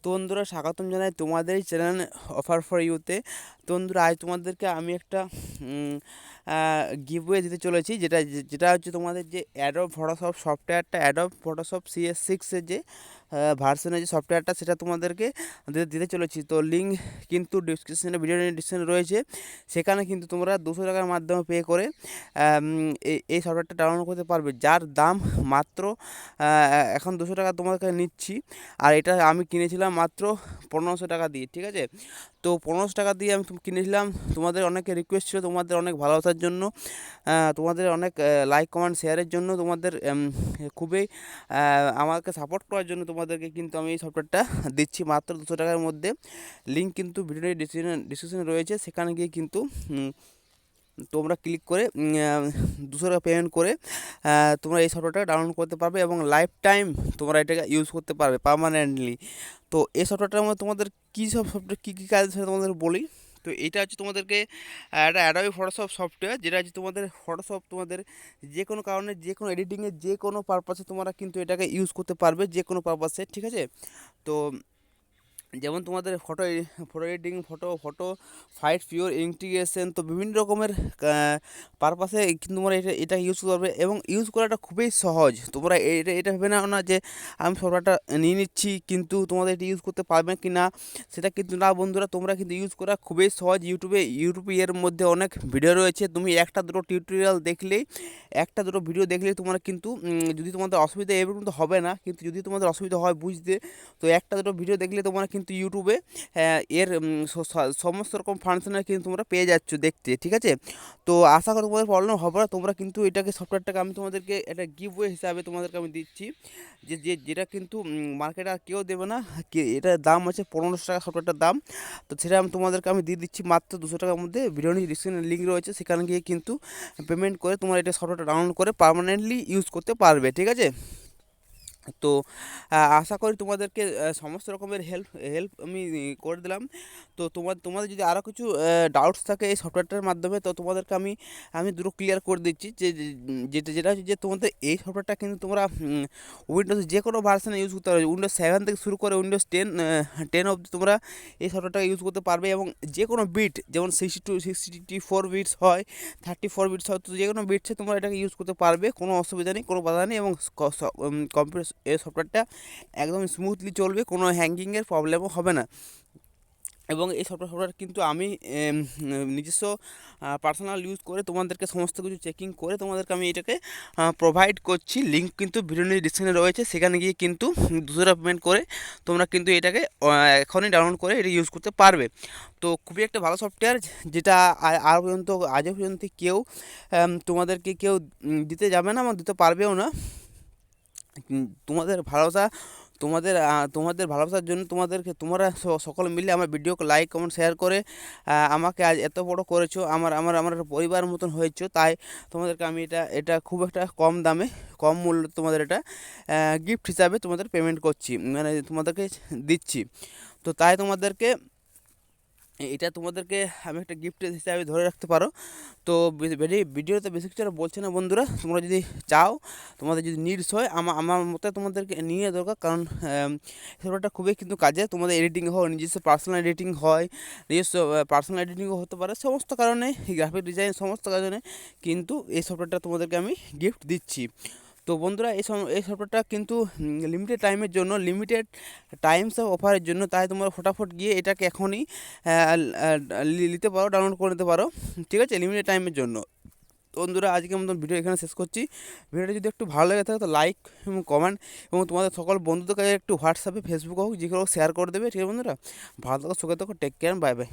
তো বন্ধুরা স্বাগতম জানাই তোমাদের এই চ্যানেল অফার ফর ইউতে। তো বন্ধুরা আজ তোমাদেরকে আমি একটা গিভওয়ে দিতে চলেছি, যেটা হচ্ছে তোমাদের যে অ্যাডোব ফটোশপ সফটওয়্যারটা, অ্যাডোব ফটোশপ CS6-এর যে ভার্সনের যে সফটওয়্যারটা, সেটা তোমাদেরকে দিতে চলেছি। তো লিঙ্ক কিন্তু ডিসক্রিপশনে, ভিডিও ডিসক্রিপশনে রয়েছে। সেখানে কিন্তু তোমরা 200 টাকার মাধ্যমে পে করে এই সফটওয়্যারটা ডাউনলোড করতে পারবে, যার দাম মাত্র এখন 200 টাকা তোমাদের কাছে নিচ্ছি। আর এটা আমি কিনেছিলাম মাত্র 1500 টাকা দিয়ে, ঠিক আছে। তো 1500 টাকা দিয়ে আমি কিনেছিলাম। তোমাদের অনেকে রিকোয়েস্ট ছিল, তোমাদের অনেক ভালোবাসার জন্য, তোমাদের অনেক লাইক কমেন্ট শেয়ারের জন্য, তোমাদের খুবই আমাকে সাপোর্ট করার জন্য তোমাদেরকে কিন্তু আমি এই সফটওয়্যারটা দিচ্ছি মাত্র 200 টাকার মধ্যে। লিঙ্ক কিন্তু ভিডিওর ডিসক্রিপশনে রয়েছে, সেখানে গিয়ে কিন্তু তোমরা ক্লিক করে 200 টাকা পেমেন্ট করে তোমরা এই সফটওয়্যারটা ডাউনলোড করতে পারবে এবং লাইফ টাইম তোমরা এটাকে ইউজ করতে পারবে পার্মানেন্টলি। তো এই সফটওয়্যারটার মধ্যে তোমাদের কী সব সফটওয়্যার কী কী কাজ সেটা তোমাদের বলি। তো এটা হচ্ছে তোমাদেরকে একটা অ্যাডোবি ফটোশপ সফটওয়্যার, যেটা হচ্ছে তোমাদের ফটোশপ তোমাদের যে কোনো কারণে, যে কোনো এডিটিংয়ে, যে কোনো পারপাসে তোমরা কিন্তু এটাকে ইউজ করতে পারবে, যে কোনো পারপাসে, ঠিক আছে। তো যেমন তোমাদের photo editing, photo fight pure integration, তো বিভিন্ন রকমের পারপাসে কিন্তু তোমরা এটা ইউজ করতে পারবে এবং ইউজ করাটা খুবই সহজ। তোমরা এটা ভেবে নাও না যে আমি সফটওয়্যারটা নিয়ে নিচ্ছি কিন্তু তোমাদের এটা ইউজ করতে পারবে কি না, সেটা কিন্তু না বন্ধুরা। তোমরা কিন্তু ইউজ করা খুবই সহজ। ইউটিউবে এর মধ্যে অনেক ভিডিও রয়েছে। তুমি একটা দুটো টিউটোরিয়াল দেখলেই, একটা দুটো ভিডিও দেখলেই তোমরা কিন্তু যদি তোমাদের অসুবিধা এবার কিন্তু হবে না, কিন্তু যদি তোমাদের অসুবিধা হয় বুঝতে, তো একটা দুটো ভিডিও দেখলে তোমরা কিন্তু ইউটিউবে এর সমস্ত রকম ফাংশনের কিন্তু তোমরা পেয়ে যাচ্ছ দেখতে, ঠিক আছে। তো আশা করি তোমাদের প্রবলেম হবে না। তোমরা কিন্তু এটাকে সফটওয়্যারটাকে আমি তোমাদেরকে একটা গিভওয়ে হিসাবে তোমাদেরকে আমি দিচ্ছি, যেটা কিন্তু মার্কেটে আর কেউ দেবে না। এটার দাম আছে 1500 টাকা সফটওয়্যারটার দাম। তো সেটা আমি তোমাদেরকে আমি দিয়ে দিচ্ছি মাত্র 200 টাকার মধ্যে। ভিডিও ডিসক্রিপশনে লিঙ্ক রয়েছে, সেখানে গিয়ে কিন্তু পেমেন্ট করে তোমরা এটা সফটওয়্যারটা ডাউনলোড করে পার্মানেন্টলি ইউজ করতে পারবে, ঠিক আছে। তো আশা করি তোমাদেরকে সমস্ত রকমের হেল্প আমি করে দিলাম। তো তোমাদের যদি আরও কিছু ডাউটস থাকে এই সফটওয়্যারটার মাধ্যমে, তো তোমাদেরকে আমি দুটো ক্লিয়ার করে দিচ্ছি, যেটা হচ্ছে যে তোমাদের এই সফটওয়্যারটা কিন্তু তোমরা উইন্ডোজ যে কোনো ভার্সানে ইউজ করতে পারবে। Windows 7 থেকে শুরু করে Windows 10 অবধি তোমরা এই সফটওয়্যারটা ইউজ করতে পারবে এবং যে কোনো বিট, যেমন 64 বিটস হয়, 34 বিটস হয়, তো যে কোনো বিটসে তোমরা এটাকে ইউজ করতে পারবে, কোনো অসুবিধা নেই, কোনো বাধা নেই। এবং কম্পিউটার এই সফটওয়্যারটা একদম স্মুথলি চলবে, কোনো হ্যাঙ্গিংয়ের প্রবলেমও হবে না। এবং এই সফটওয়্যার কিন্তু আমি নিজস্ব পার্সোনাল ইউজ করে তোমাদেরকে সমস্ত কিছু চেকিং করে তোমাদেরকে আমি এটাকে প্রোভাইড করছি। লিঙ্ক কিন্তু ভিডিও ডিসক্রিপশনে রয়েছে, সেখানে গিয়ে কিন্তু 200 টাকা পেমেন্ট করে তোমরা কিন্তু এটাকে এখনই ডাউনলোড করে এটা ইউজ করতে পারবে। তো খুবই একটা ভালো সফটওয়্যার, যেটা আজও পর্যন্ত কেউ তোমাদেরকে কেউ দিতে যাবে না এবং দিতে পারবেও না। তোমাদের ভালোবাসা, তোমাদের ভালোবাসার জন্য তোমরা সকলে মিলে আমার ভিডিওকে লাইক কমেন্ট শেয়ার করে আমাকে আজ এত বড় করেছো, আমার একটা পরিবার মতন হয়েছো। তাই তোমাদেরকে আমি এটা খুব একটা কম দামে, কম মূল্য তোমাদের এটা গিফট হিসাবে তোমাদের পেমেন্ট করছি, মানে তোমাদেরকে দিচ্ছি। তো তাই এটা তোমাদেরকে আমি একটা গিফট হিসাবে ধরে রাখতে পারো। তো ভিডিওতে বেশি কিছু আর বলছি না বন্ধুরা। তোমরা যদি চাও, তোমাদের যদি নিডস হয়, আমার মতে তোমাদেরকে নিয়ে দরকার, কারণ সফটওয়্যারটা খুবই কিন্তু কাজে। তোমাদের এডিটিং হয়, নিজস্ব পার্সোনাল এডিটিং হয়, নিজস্ব পার্সোনাল এডিটিংও হতে পারে, সমস্ত কারণে গ্রাফিক ডিজাইন সমস্ত কারণে কিন্তু এই সফটওয়্যারটা তোমাদেরকে আমি গিফট দিচ্ছি। তো বন্ধুরা এই সফটওয়্যারটা কিন্তু লিমিটেড টাইমের জন্য, লিমিটেড টাইমস অফ অফারের জন্য, তাই তোমরা ফটাফট গিয়ে এটাকে এখনই নিতে পারো, ডাউনলোড করে নিতে পারো, ঠিক আছে, লিমিটেড টাইমের জন্য। তো বন্ধুরা আজকের মতন ভিডিও এখানে শেষ করছি। ভিডিওটা যদি একটু ভালো লেগে থাকে তো লাইক এবং কমেন্ট এবং তোমাদের সকল বন্ধুদের কাছে একটু হোয়াটসঅ্যাপে, ফেসবুকে হোক, যেগুলো শেয়ার করে দেবে, ঠিক আছে বন্ধুরা। ভালো থাকো, সুখে থাকো, টেক কেয়ার, বাই বাই।